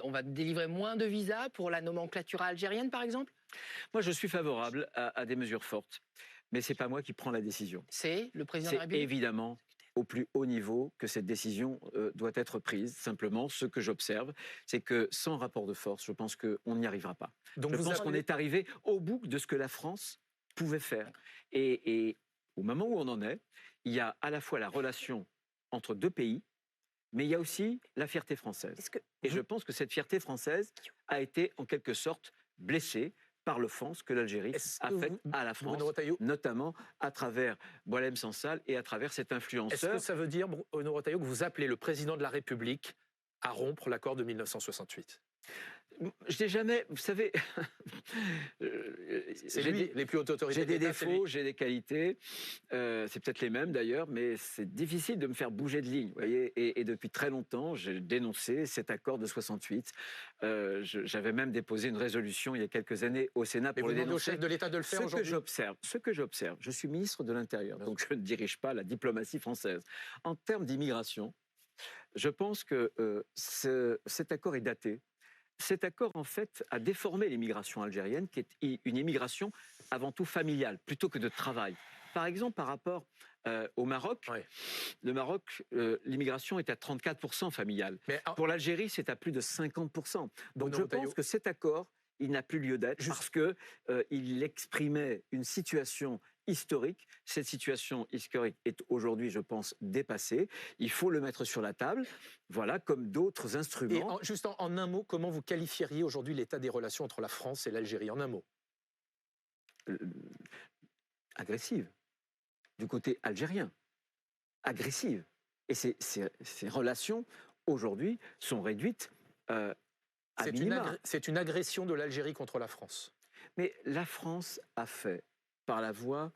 on va délivrer moins de visas pour la nomenclature algérienne, par exemple? Moi, je suis favorable à des mesures fortes. Mais ce n'est pas moi qui prends la décision. C'est le président de la République? C'est évidemment au plus haut niveau que cette décision doit être prise. Simplement, ce que j'observe, c'est que sans rapport de force, je pense qu'on n'y arrivera pas. Donc je pense qu'on est arrivé au bout de ce que la France pouvait faire. Et au moment où on en est, il y a à la fois la relation entre deux pays, mais il y a aussi la fierté française. Et je pense que cette fierté française a été en quelque sorte blessée par l'offense que l'Algérie a faite à la France, notamment à travers Boualem Sansal et à travers cet influenceur. Est-ce que ça veut dire, Bruno Retailleau, que vous appelez le président de la République à rompre l'accord de 1968 ? Je n'ai jamais, vous savez, c'est lui, les plus hautes autorités. J'ai des défauts, j'ai des qualités, c'est peut-être les mêmes d'ailleurs, mais c'est difficile de me faire bouger de ligne. Vous voyez, et depuis très longtemps, j'ai dénoncé cet accord de 68. J'avais même déposé une résolution il y a quelques années au Sénat pour le dénoncer. Au chef de l'État de le faire aujourd'hui. Ce que j'observe, je suis ministre de l'Intérieur, donc je ne dirige pas la diplomatie française. En termes d'immigration, je pense que cet accord est daté. Cet accord, en fait, a déformé l'immigration algérienne, qui est une immigration avant tout familiale, plutôt que de travail. Par exemple, par rapport au Maroc, le Maroc, l'immigration est à 34% familiale. Pour l'Algérie, c'est à plus de 50%. Donc je pense que cet accord, il n'a plus lieu d'être parce qu'il exprimait une situation historique. Cette situation historique est aujourd'hui, je pense, dépassée. Il faut le mettre sur la table, voilà, comme d'autres instruments. Et juste en un mot, comment vous qualifieriez aujourd'hui l'état des relations entre la France et l'Algérie? En un mot. Agressive. Du côté algérien. Agressive. Et ces relations, aujourd'hui, sont réduites à minima. C'est une agression de l'Algérie contre la France. Mais la France a fait, par la voix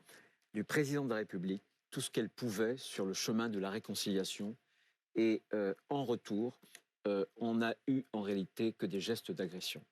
du président de la République, tout ce qu'elle pouvait sur le chemin de la réconciliation. Et en retour, on n'a eu en réalité que des gestes d'agression.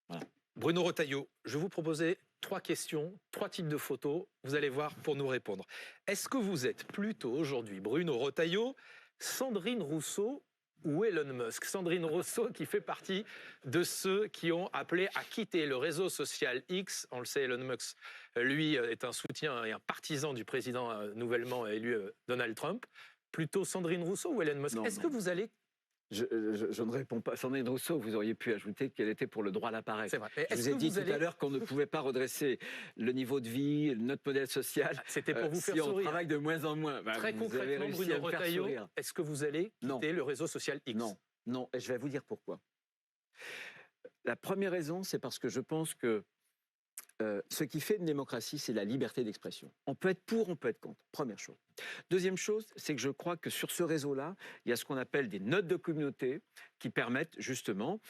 Voilà. Bruno Retailleau, je vais vous proposer 3 questions, 3 types de photos. Vous allez voir pour nous répondre. Est-ce que vous êtes plutôt aujourd'hui, Bruno Retailleau, Sandrine Rousseau ou Elon Musk? Sandrine Rousseau qui fait partie de ceux qui ont appelé à quitter le réseau social X. On le sait, Elon Musk, lui, est un soutien et un partisan du président nouvellement élu Donald Trump. Plutôt Sandrine Rousseau ou Elon Musk? Est-ce que vous allez... Je ne réponds pas. Sandrine Rousseau, vous auriez pu ajouter qu'elle était pour le droit à l'appareil. C'est vrai. Je vous ai dit tout à l'heure qu'on ne pouvait pas redresser le niveau de vie, notre modèle social. C'était pour vous faire si sourire. On travaille de moins en moins. Très concrètement, Bruno Retailleau, est-ce que vous allez quitter le réseau social X? Non. Et je vais vous dire pourquoi. La première raison, c'est parce que je pense que ce qui fait une démocratie, c'est la liberté d'expression. On peut être pour, on peut être contre. Première chose. Deuxième chose, c'est que je crois que sur ce réseau-là, il y a ce qu'on appelle des notes de communauté qui permettent justement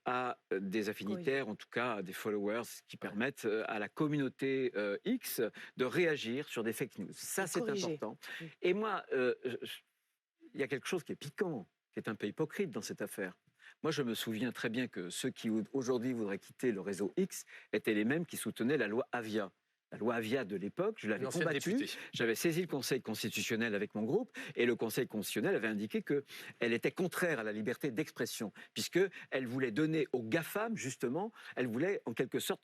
à des affinitaires, en tout cas à des followers, qui permettent à la communauté X de réagir sur des fake news. Ça, c'est important. Et moi, il y a quelque chose qui est piquant, qui est un peu hypocrite dans cette affaire. Moi, je me souviens très bien que ceux qui aujourd'hui voudraient quitter le réseau X étaient les mêmes qui soutenaient la loi Avia. La loi Avia de l'époque, je l'avais combattue. J'avais saisi le Conseil constitutionnel avec mon groupe et le Conseil constitutionnel avait indiqué qu'elle était contraire à la liberté d'expression puisqu'elle voulait donner aux GAFAM, justement, elle voulait en quelque sorte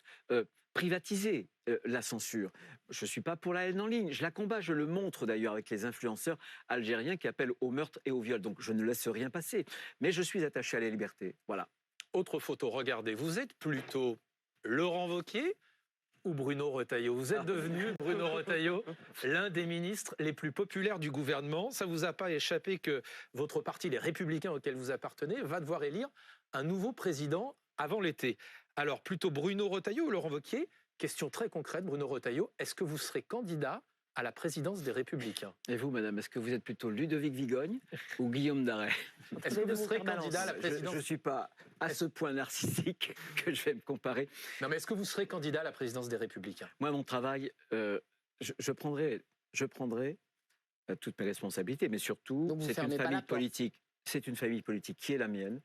privatiser la censure. Je ne suis pas pour la haine en ligne, je la combats, je le montre d'ailleurs avec les influenceurs algériens qui appellent au meurtre et au viol. Donc je ne laisse rien passer, mais je suis attaché à la liberté. Voilà. Autre photo, regardez, vous êtes plutôt Laurent Wauquiez ou Bruno Retailleau? Vous êtes devenu, Bruno Retailleau, l'un des ministres les plus populaires du gouvernement. Ça ne vous a pas échappé que votre parti, les Républicains auxquels vous appartenez, va devoir élire un nouveau président avant l'été. Alors, plutôt Bruno Retailleau ou Laurent Wauquiez? Question très concrète, Bruno Retailleau, est-ce que vous serez candidat à la présidence des Républicains? Et vous, madame, est-ce que vous êtes plutôt Ludovic Vigogne ou Guillaume Daret? Est-ce que vous serez candidat à la présidence? Je ne suis pas à ce point narcissique que je vais me comparer. Non, mais est-ce que vous serez candidat à la présidence des Républicains? Moi, mon travail, je prendrai toutes mes responsabilités, mais surtout, c'est une famille politique. C'est une famille politique qui est la mienne.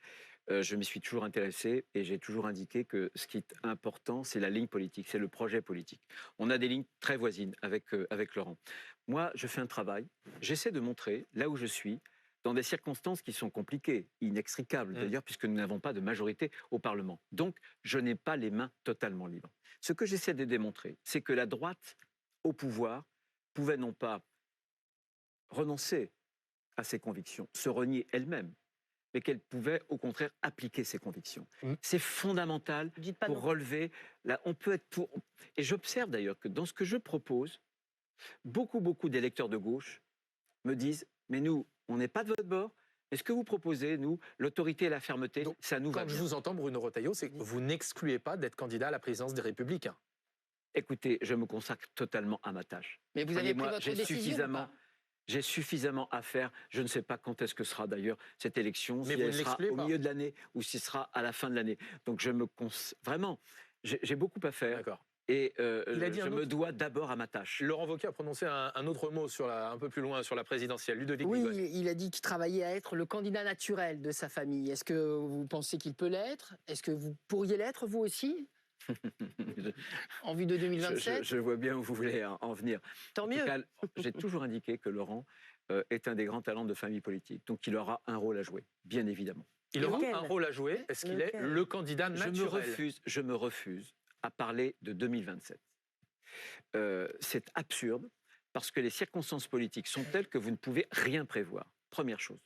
Je m'y suis toujours intéressé et j'ai toujours indiqué que ce qui est important, c'est la ligne politique, c'est le projet politique. On a des lignes très voisines avec Laurent. Moi, je fais un travail, j'essaie de montrer, là où je suis, dans des circonstances qui sont compliquées, inextricables d'ailleurs, puisque nous n'avons pas de majorité au Parlement. Donc, je n'ai pas les mains totalement libres. Ce que j'essaie de démontrer, c'est que la droite au pouvoir pouvait non pas renoncer à ses convictions, se renier elle-même, mais qu'elle pouvait au contraire appliquer ses convictions. C'est fondamental pour relever... on peut être pour... Et j'observe d'ailleurs que dans ce que je propose, beaucoup d'électeurs de gauche me disent « mais nous, on n'est pas de votre bord, Et ce que vous proposez, nous, l'autorité et la fermeté, Donc, ça nous va Quand je bien. vous entends, Bruno Retailleau, c'est que vous n'excluez pas d'être candidat à la présidence des Républicains. Écoutez, je me consacre totalement à ma tâche. Mais vous avez pris Croyez-moi, votre décision ou pas? j'ai suffisamment à faire. Je ne sais pas quand est-ce que sera d'ailleurs cette élection, Mais si vous elle ne sera l'excluez au pas. milieu de l'année ou si ce sera à la fin de l'année. Donc vraiment, j'ai beaucoup à faire D'accord. et Il a dit je un me autre- dois d'abord à ma tâche. Laurent Wauquiez a prononcé un autre mot un peu plus loin sur la présidentielle. Ludovic Oui, Ligonnès. il a dit qu'il travaillait à être le candidat naturel de sa famille. Est-ce que vous pensez qu'il peut l'être? Est-ce que vous pourriez l'être, vous aussi, en vue de 2027? Je vois bien où vous voulez en venir. Tant En tout mieux. cas, j'ai toujours indiqué que Laurent est un des grands talents de famille politique. Donc il aura un rôle à jouer, bien évidemment. Il aura Lequel un rôle à jouer. Est-ce qu'il est Lequel le candidat naturel? Je me refuse à parler de 2027. C'est absurde parce que les circonstances politiques sont telles que vous ne pouvez rien prévoir. Première chose.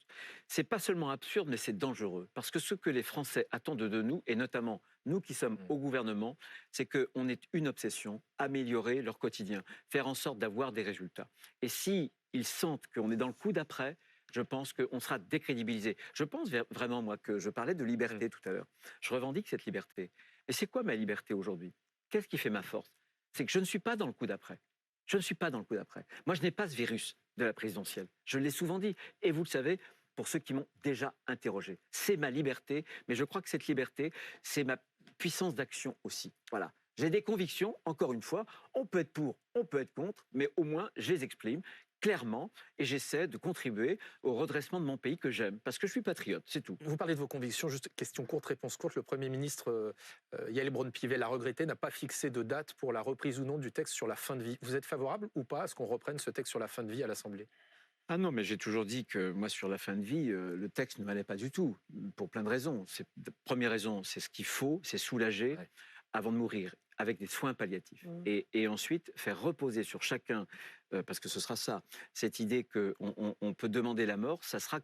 C'est pas seulement absurde, mais c'est dangereux. Parce que ce que les Français attendent de nous, et notamment nous qui sommes au gouvernement, c'est qu'on ait une obsession, améliorer leur quotidien, faire en sorte d'avoir des résultats. Et si ils sentent qu'on est dans le coup d'après, je pense qu'on sera décrédibilisé. Je pense vraiment, moi, que je parlais de liberté tout à l'heure. Je revendique cette liberté. Et c'est quoi ma liberté aujourd'hui? Qu'est-ce qui fait ma force? C'est que je ne suis pas dans le coup d'après. Je ne suis pas dans le coup d'après. Moi, je n'ai pas ce virus de la présidentielle. Je l'ai souvent dit. Et vous le savez, pour ceux qui m'ont déjà interrogé. C'est ma liberté, mais je crois que cette liberté, c'est ma puissance d'action aussi. Voilà. J'ai des convictions, encore une fois, on peut être pour, on peut être contre, mais au moins, je les exprime clairement et j'essaie de contribuer au redressement de mon pays que j'aime, parce que je suis patriote, c'est tout. Vous parlez de vos convictions, juste question courte, réponse courte. Le Premier ministre Yael Braun-Pivet l'a regretté, n'a pas fixé de date pour la reprise ou non du texte sur la fin de vie. Vous êtes favorable ou pas à ce qu'on reprenne ce texte sur la fin de vie à l'Assemblée? Ah non, mais j'ai toujours dit que moi, sur la fin de vie, le texte ne m'allait pas du tout, pour plein de raisons. Première raison, c'est ce qu'il faut, c'est soulager avant de mourir, avec des soins palliatifs. Et ensuite, faire reposer sur chacun, parce que ce sera ça, cette idée qu'on peut demander la mort, ça sera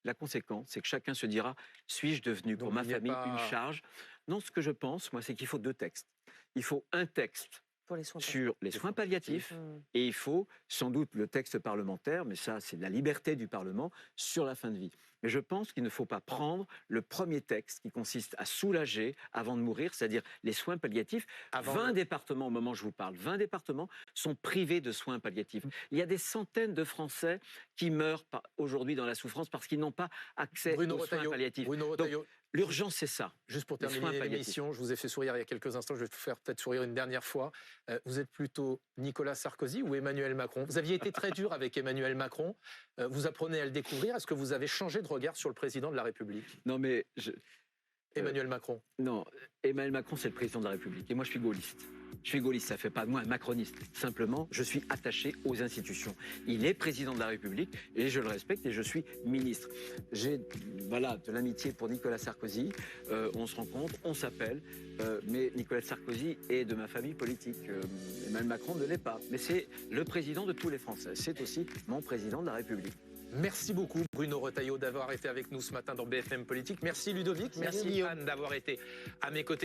la conséquence, c'est que chacun se dira, suis-je devenu pour Donc, ma il n'y a famille pas- une charge? Non, ce que je pense, moi, c'est qu'il faut deux textes. Il faut un texte Pour les soins sur les soins palliatifs, Mmh. et il faut sans doute le texte parlementaire, mais ça c'est la liberté du Parlement, sur la fin de vie. Mais je pense qu'il ne faut pas prendre le premier texte qui consiste à soulager avant de mourir, c'est-à-dire les soins palliatifs. 20 départements, au moment où je vous parle, 20 départements sont privés de soins palliatifs. Il y a des centaines de Français qui meurent aujourd'hui dans la souffrance parce qu'ils n'ont pas accès Bruno aux soins Retailleau, palliatifs. Bruno Donc, Retailleau, l'urgence, c'est ça. juste pour les soins terminer palliatifs. l'émission, je vous ai fait sourire il y a quelques instants, je vais vous faire peut-être sourire une dernière fois. Vous êtes plutôt Nicolas Sarkozy ou Emmanuel Macron? Vous aviez été très dur avec Emmanuel Macron, vous apprenez à le découvrir. Est-ce que vous avez changé de regard sur le président de la République? Non, mais Emmanuel Macron. non, Emmanuel Macron, c'est le président de la République. Et moi, je suis gaulliste. Je suis gaulliste, ça ne fait pas de moi un macroniste. Simplement, je suis attaché aux institutions. Il est président de la République et je le respecte et je suis ministre. J'ai de l'amitié pour Nicolas Sarkozy. On se rencontre, on s'appelle. Mais Nicolas Sarkozy est de ma famille politique. Emmanuel Macron ne l'est pas. Mais c'est le président de tous les Français. C'est aussi mon président de la République. Merci beaucoup Bruno Retailleau d'avoir été avec nous ce matin dans BFM Politique. Merci Ludovic, merci Guillaume. Anne d'avoir été à mes côtés.